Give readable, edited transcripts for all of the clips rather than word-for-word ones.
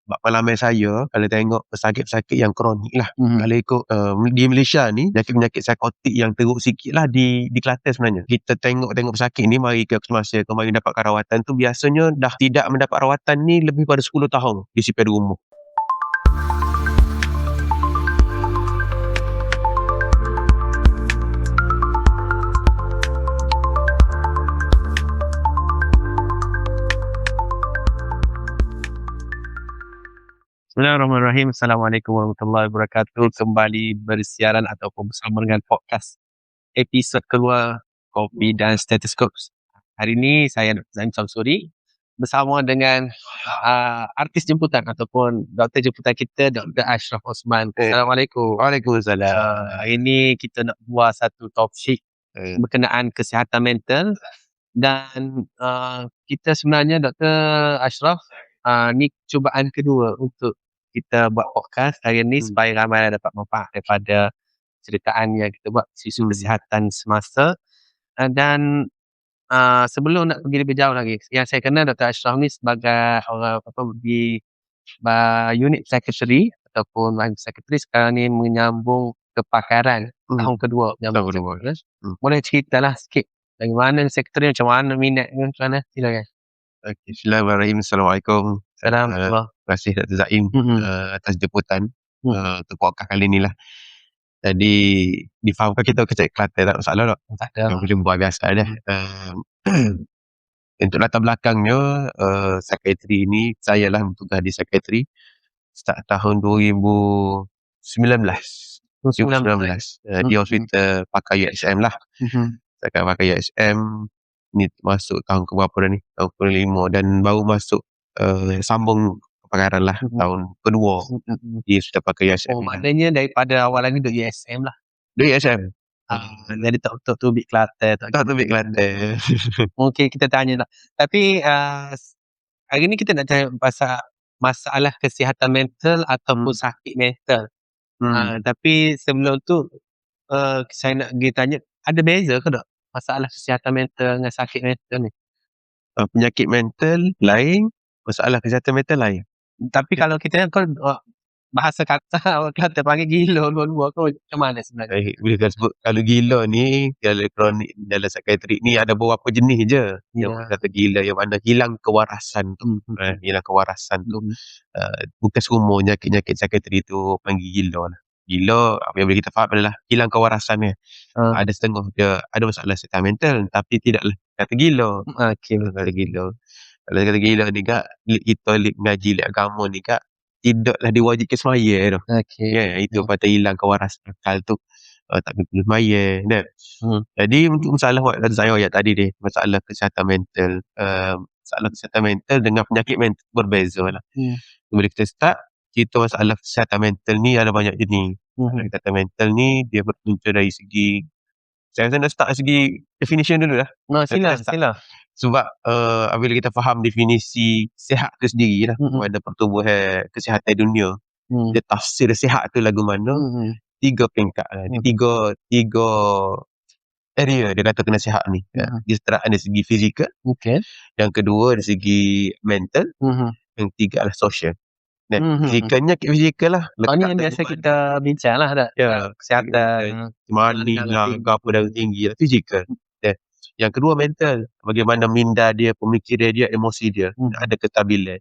pengalaman saya, kalau tengok pesakit-pesakit yang kronik lah, kalau ikut di Malaysia ni, penyakit-penyakit psikotik yang teruk sikit lah di Kelantan sebenarnya. Kita tengok pesakit ni, mari ke semasa mari dapatkan rawatan tu, biasanya dah tidak mendapat rawatan ni lebih pada 10 tahun di sipir rumah. Bismillahirrahmanirrahim. Assalamualaikum warahmatullahi wabarakatuh. Kembali bersiaran ataupun bersama dengan podcast episod kedua Kopi dan Stetoskop. Hari ini saya Dr. Zaim Samsuri bersama dengan artis jemputan ataupun doktor jemputan kita, Dr. Ashraf Osman. Assalamualaikum. Waalaikumsalam. Hari ini kita nak buat satu topik berkenaan kesihatan mental dan kita sebenarnya Dr. Ashraf ni cubaan kedua untuk kita buat podcast hari ni supaya ramai dapat manfaat daripada ceritaan yang kita buat isu kesihatan semasa. Dan sebelum nak pergi lebih jauh lagi, yang saya kenal Dr. Ashraf ni sebagai orang di unit secretary ataupun secretary sekarang ni menyambung kepakaran tahun kedua. Boleh ceritalah sikit dari mana secretary, macam mana minat, macam mana? Silakan. Okay, Bismillahirrahmanirrahim. Assalamualaikum. Terima kasih Dr. Zaim atas jemputan untuk podcast kali ni lah. Jadi difahamkan kita kecil Kelantan, tak masalah tak? Tak ada. Jumpa biasa dia. Untuk latar belakangnya, sekretari ni, saya lah bertugas di sekretari start tahun 2019. Di hospital pakai USM lah. Saya pakai USM ni masuk tahun ke berapa dah ni? Tahun ke-5 dan baru masuk sambung kepakaran lah tahun kedua di sudah pakai USM. Maknanya daripada awal lagi duduk USM lah. Duduk USM. Jadi tak betul tu Big Kelantan. Tak tu Big Kelantan. Mungkin kita tanya lah. Tapi hari ni kita nak tanya pasal masalah kesihatan mental ataupun sakit mental. Tapi sebelum tu saya nak pergi tanya, ada beza ke tak masalah kesihatan mental dengan sakit mental ni? Penyakit mental lain, masalah kesihatan mental lain. Tapi kalau kita kan bahasa kata orang Kelantan panggil gila dua-dua, kau macam mana sebenarnya? Boleh sebut kalau gila ni, kalau kronik dalam psikiatrik ni ada beberapa jenis je. Yang kata gila, yang mana hilang kewarasan tu. Hilang kewarasan tu. Bukan semua penyakit psikiatrik tu panggil gila lah. Gila, apa yang boleh kita faham adalah hilang kewarasannya. Ada setengah dia ada masalah kesihatan mental, tapi tidaklah kata gila. Kata gila. Kalau kata gila ni kak, kita ngaji agama ni kak, tidaklah diwajibkan semaya tu. Itu pada hilang kewarasan akal tu. Tak perlu semaya. Jadi untuk masalah kata saya ayat tadi ni, masalah kesihatan mental. Masalah kesihatan mental dengan penyakit mental berbeza lah. Kemudian kita start, cerita masalah kesihatan mental ni ada banyak jenis. Kesihatan mental ni dia berpunca dari segi, saya rasa nak start dari segi definition dulu lah. Sila. Sebab bila kita faham definisi sihat tu sendiri lah, pada pertubuhan kesihatan dunia, dia tafsir sihat tu lagu mana, 3 peringkat lah. Tiga area dia kata kena sihat ni. Dia setara dari segi fizikal, yang kedua dari segi mental, yang tiga adalah sosial. Fizikalnya fizikal lah. Ni yang biasa kita bincang lah tak? Kesihatan money lah, apa darah tinggi lah, fizikal. Yang kedua mental, bagaimana minda dia, pemikiran dia, emosi dia, ada kestabilan.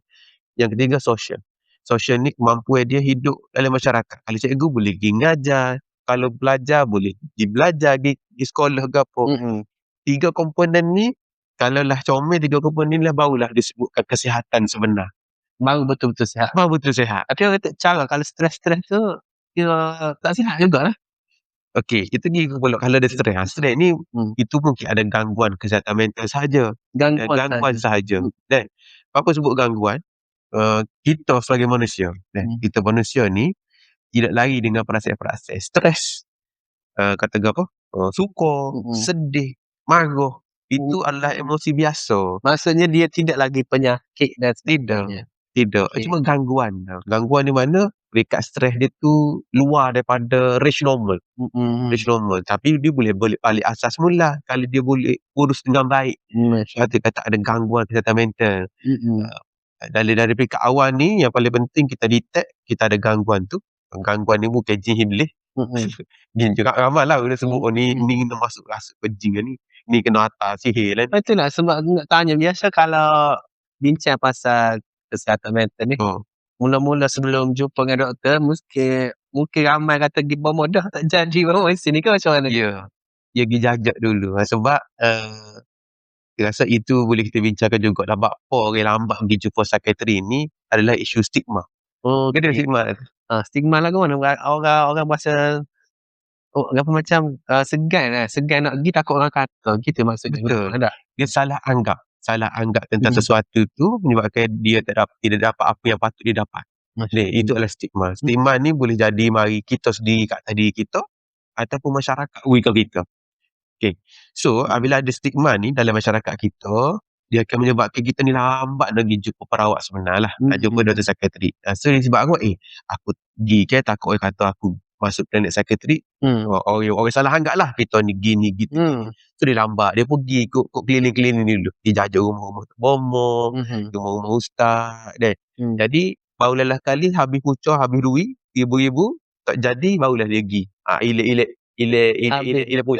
Yang ketiga sosial. Sosial ni kemampuan dia hidup dalam masyarakat. Kalau cikgu boleh pergi ngajar, kalau belajar boleh pergi belajar di sekolah ke apa. 3 komponen ni, kalau lah comel 3 komponen ni lah, barulah disebutkan kesihatan sebenar. Baru betul-betul sihat. Tapi orang kata cara kalau stres-stres tu dia tak sihat jugalah. Okey, kita pergi pula kalau ada stres. Stres ni itu mungkin ada gangguan kesihatan mental sahaja. Gangguan sahaja. Dan apa sebut gangguan? Kita sebagai manusia, kita manusia ni tidak lari dengan perasaan-perasaan stres. Kata apa? Suka, sedih, marah. Itu adalah emosi biasa. Maksudnya dia tidak lagi penyakit dan Tidak. Cuma gangguan. Gangguan di mana peringkat stres dia tu luar daripada range normal. Range normal. Tapi dia boleh balik asas semula kalau dia boleh urus dengan baik. Kata ada gangguan kesihatan mental. Dari peringkat awal ni, yang paling penting kita detect kita ada gangguan tu. Gangguan ni bukan jin iblis. Jin juga ramai lah kena sebut, ni kena masuk rasuk ke jin ni kena hantar sihir lah. Itulah sebab nak tanya, biasa kalau bincang pasal kesihatan mental ni, mula-mula sebelum jumpa dengan doktor, mungkin ramai kata pergi dah tak jadi sini ke macam mana? Ya, dia pergi jajak dulu. Sebab saya rasa itu boleh kita bincangkan juga. Sebab apa orang lambat pergi jumpa psikiatri ni adalah isu stigma. Ada stigma. Stigma lah ke mana? Orang rasa apa macam segan nak pergi, takut orang kata gitu maksudnya. Betul. Dia salah anggap tentang sesuatu tu menyebabkan dia tidak dapat apa yang patut dia dapat. Itu adalah stigma. Stigma ni boleh jadi mari kita sendiri kat diri kita ataupun masyarakat kita. Okay. So, bila ada stigma ni dalam masyarakat kita, dia akan menyebabkan kita ni lambat nak pergi jumpa perawat sebenar lah. Nak jumpa doktor psikiatri. So, sebab aku, aku pergi ke takut orang kata aku masuk klinik psikiatri. Orang salah anggap lah kita ni gini gitu. So, dia lambat. Dia pergi ikut keliling-keliling dulu. Dia jajak rumah-rumah bomo, rumah-rumah ustaz. Jadi, barulah kali habis pucah, habis duit, ribu-ribu, tak jadi, barulah dia pergi.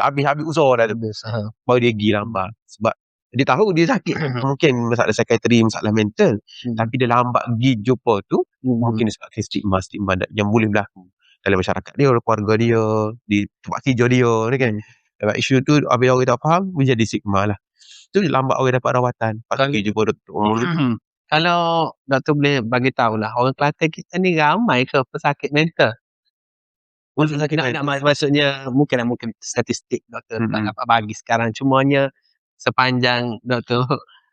Habis usaha dah tu. Baru dia pergi lambat. Sebab dia tahu dia sakit. Mungkin masalah psikiatri, masalah mental. Tapi dia lambat pergi jumpa tu, mungkin disebabkan stigma yang boleh berlaku dalam masyarakat dia, keluarga dia, di tempat kerja dia ni kan. Sebab isu tu apabila orang tak faham, menjadi stigma lah. Tu lambat orang dapat rawatan. Pergi jumpa doktor. Kalau doktor boleh bagi tahulah, orang Kelantan kita ni ramai ke pesakit mental? Maksudnya mungkin statistik doktor tak dapat bagi sekarang, cumanya sepanjang doktor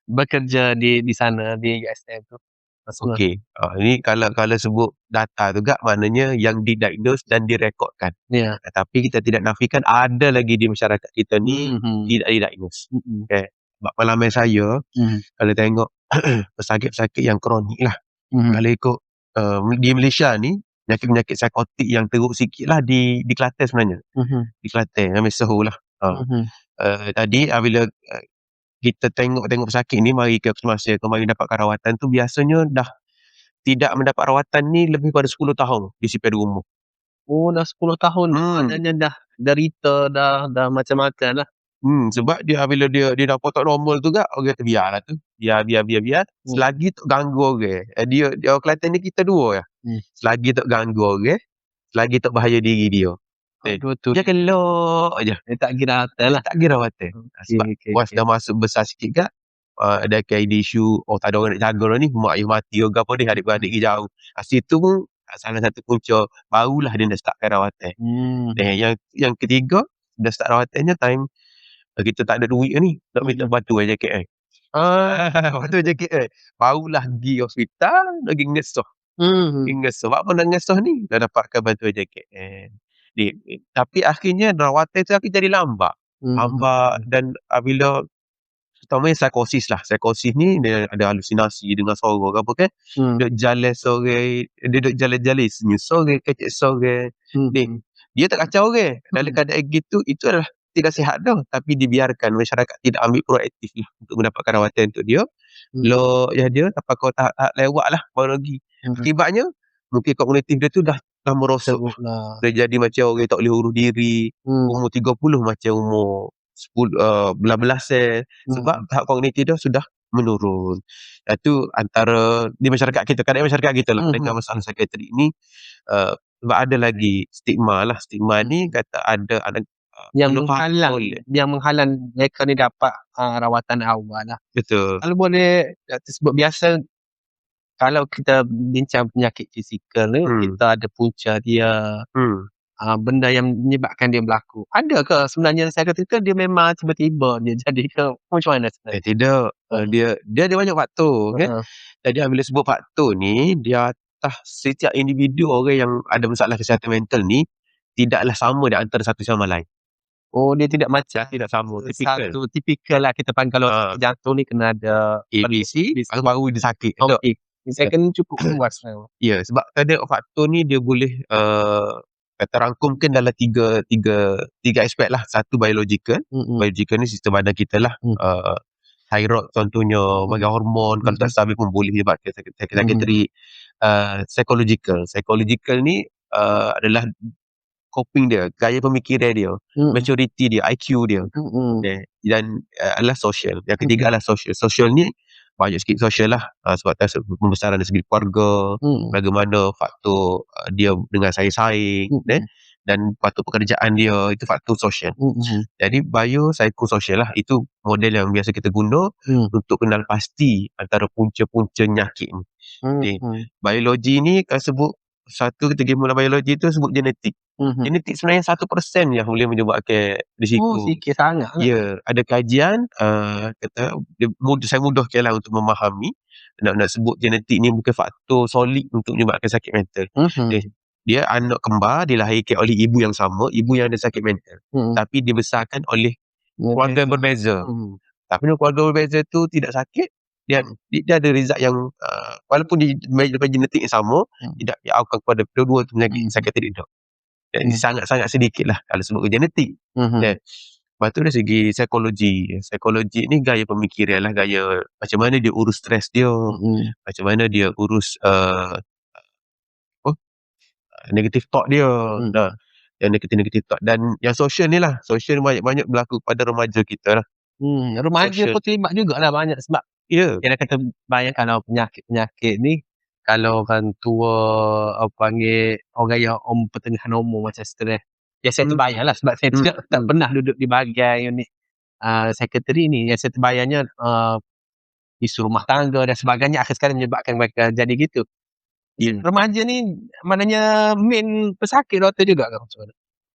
bekerja di sana di USM tu. Okey. Ini kalau sebut data tu maknanya yang didiagnose dan direkodkan. Tapi kita tidak nafikan ada lagi di masyarakat kita ni tidak didiagnose. Okay. Sebab pengalaman saya, kalau tengok pesakit-pesakit yang kronik lah. Kalau ikut di Malaysia ni, penyakit-penyakit psikotik yang teruk sikit lah di Kelantan sebenarnya. Di Kelantan, Amir Soho lah. Tadi bila kita tengok pesakit ni, mari ke semasa kemari dapatkan rawatan tu, biasanya dah tidak mendapat rawatan ni lebih pada 10 tahun di simpan rumah. Dah 10 tahun. Maknanya dah derita, dah macam-macam lah. Sebab dia bila dia dapat tak normal tu orang kata biarlah tu. Biar. Selagi tak ganggu orang. Dia Kelantan ni kita dua ya. Selagi tak ganggu orang, selagi tak bahaya diri dia. Dia kelok aja. Dia tak kira rawatan lah. Tak kira rawatan. Sebab once dah masuk besar sikit ada kayak isu tak ada orang nak jaga ni, mak ayah mati ke apa dia, adik-beradik pergi jauh. Situ pun salah satu punca, barulah dia dah startkan rawatan. Yang ketiga, dah start rawatannya time kita tak ada duit ni, nak minta bantu JKN. Bantu JKN. Barulah pergi hospital, lagi ngesah. Sebab apa nak ngesah ni? Dah dapatkan bantuan JKN. Tapi akhirnya rawatan tu akhirnya jadi lambat. Dan bila terutamanya psikosis lah. Psikosis ni dia ada halusinasi dengan suara ke apa kan. Dia jalan sore, dia duk jalan-jalan senyum sore, kecek sore. Dia tak kacau orang. Dalam keadaan gitu, itu adalah tidak sihat dah. Tapi dibiarkan masyarakat tidak ambil proaktif lah untuk mendapatkan rawatan untuk dia. Dia dapat kau tahap lewat lah baru lagi. Akibatnya mungkin kognitif dia tu dah merosot. Dia jadi macam orang tak boleh urus diri. Umur 30 macam umur 10 belas-belasan. Sebab tahap kognitif dia sudah menurun. Itu antara di masyarakat kita, kadang masyarakat kita lah dengan masalah psikiatri ni. Sebab ada lagi stigma lah. Stigma ni kata ada yang menghalang mereka ni dapat rawatan awal lah. Betul. Kalau boleh sebut, biasa kalau kita bincang penyakit fizikal ni, kita ada punca dia, benda yang menyebabkan dia berlaku. Ada ke sebenarnya saya kata dia memang tiba-tiba dia jadi ke macam mana sebenarnya? Tidak. Dia ada banyak faktor kan. Jadi bila sebut faktor ni, dia atas setiap individu orang yang ada masalah kesihatan mental ni tidaklah sama di antara satu sama lain. Dia tidak macam, tidak sama. Satu tipikal lah kita panggil. Kalau sakit jantung ni kena ada ABC, baru dia sakit. Saya kena cukup luas. Ya, sebab ada faktor ni dia boleh kata rangkumkan dalam tiga aspek lah. Satu biological. Biological ni sistem badan kita lah. thyroid contohnya, bagi hormon, kalau tak stabil pun boleh menyebabkan sakit terik. Psychological ni adalah coping dia, gaya pemikiran dia, maturity dia, IQ dia. Okay. Dan adalah social. Yang ketiga adalah social. Social ni banyak sikit social lah, sebab pembesaran dari segi keluarga, bagaimana faktor dia dengan saing-saing, dan faktor pekerjaan dia, itu faktor social. Jadi biopsychosocial lah, itu model yang biasa kita guna untuk kenal pasti antara punca-punca nyakit ni. Okay. Biologi ni kalau sebut satu kita mula biologi tu sebut genetik. Genetik sebenarnya 1% yang boleh menyebabkan risiko. Sikit sangat lah. Ya, ada kajian kata saya mudahkan lah untuk memahami. Nak sebut genetik ni bukan faktor solid untuk menyebabkan sakit mental. Dia anak kembar dilahirkan oleh ibu yang sama, ibu yang ada sakit mental. Tapi dibesarkan oleh keluarga yang berbeza. Tapi keluarga berbeza tu tidak sakit, dia ada result yang walaupun dia daripada genetik yang sama, tidak outcome kepada dua-dua tu penyakit sakit tidak. Jadi sangat-sangat sedikit lah kalau sebut genetik. Lepas tu dari segi psikologi ni gaya pemikiran lah, gaya macam mana dia urus stres dia, macam mana dia urus negative thought dia. Yang negatif thought. Dan yang social ni lah, social banyak berlaku pada remaja kita lah. Remaja pun terlibat jugalah banyak sebab dia kata bayangkan kalau penyakit ni kalau orang tua panggil orang yang pertengahan umur macam stres, saya terbayang lah sebab saya tak pernah duduk di bahagian unit sekretari ni. Yang saya terbayangnya isu rumah tangga dan sebagainya akhir sekali menyebabkan mereka jadi gitu. Remaja ni maknanya main pesakit doktor juga kan?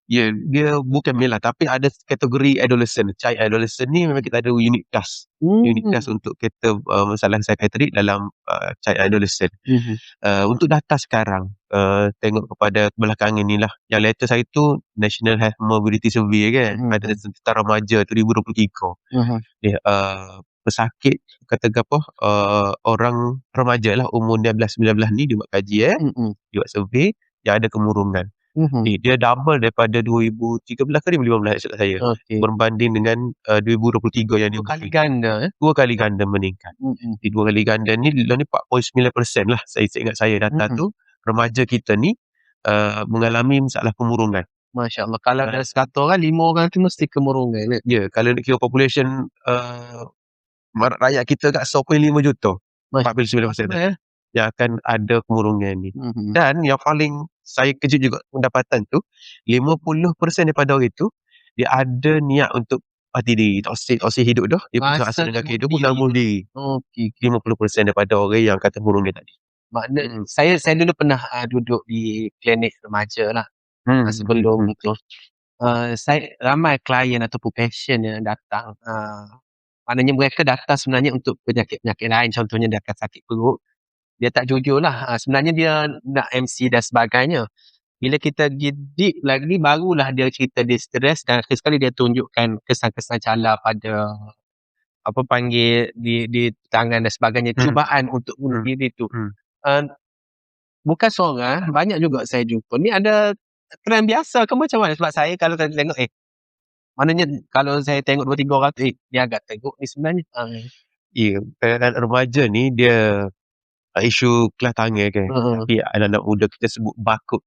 Ya, dia bukan main lah, tapi ada kategori adolescent. Child adolescent ni memang kita ada unit class. Unit class untuk kita masalah psikiatrik dalam child adolescent. Untuk data sekarang, tengok kepada belakangan ni lah. Yang latest hari tu National Health Mobility Survey kan. Ada tentang remaja 2023. Pesakit kata apa, orang remaja lah umur 19-19 ni dia buat kajian, dia buat survey, yang ada kemurungan. Dia double daripada 2013 ke 2015 silap saya. Berbanding dengan 2023 yang 2 kali ganda. 2 kali ganda meningkat. Di 2 kali ganda ni 4.9% lah saya ingat saya data tu. Remaja kita ni mengalami masalah kemurungan. Masya Allah. Kalau ada 100 orang, 5 orang tu mesti kemurungan. Ya, kalau nak kira population rakyat kita kat 1.5 juta, 49% yang akan ada kemurungan ni. Dan yang paling saya kejut juga pendapatan tu, 50% daripada orang itu dia ada niat untuk mati diri, toksik hidup dah, dia putus asa dengan kehidupan, nak bunuh diri. 50% daripada orang yang kata murungkan tadi. Makna saya dulu pernah duduk di klinik remaja lah. Sebelum tu saya ramai klien ataupun patient yang datang, maknanya mereka datang sebenarnya untuk penyakit-penyakit lain, contohnya dia akan sakit perut. Dia tak jujur lah. Sebenarnya dia nak MC dan sebagainya. Bila kita gidik lagi, barulah dia cerita dia stres dan akhir sekali dia tunjukkan kesan-kesan cala pada apa panggil di tangan dan sebagainya. Cubaan untuk bunuh diri tu. Bukan seorang, banyak juga saya jumpa. Ni ada trend biasa ke macam mana? Sebab saya kalau saya tengok, maknanya kalau saya tengok 2-3 orang tu, dia agak tengok ni sebenarnya. Ya, remaja ni dia isu kelas tangan kan. Tapi anak-anak muda kita sebut bakut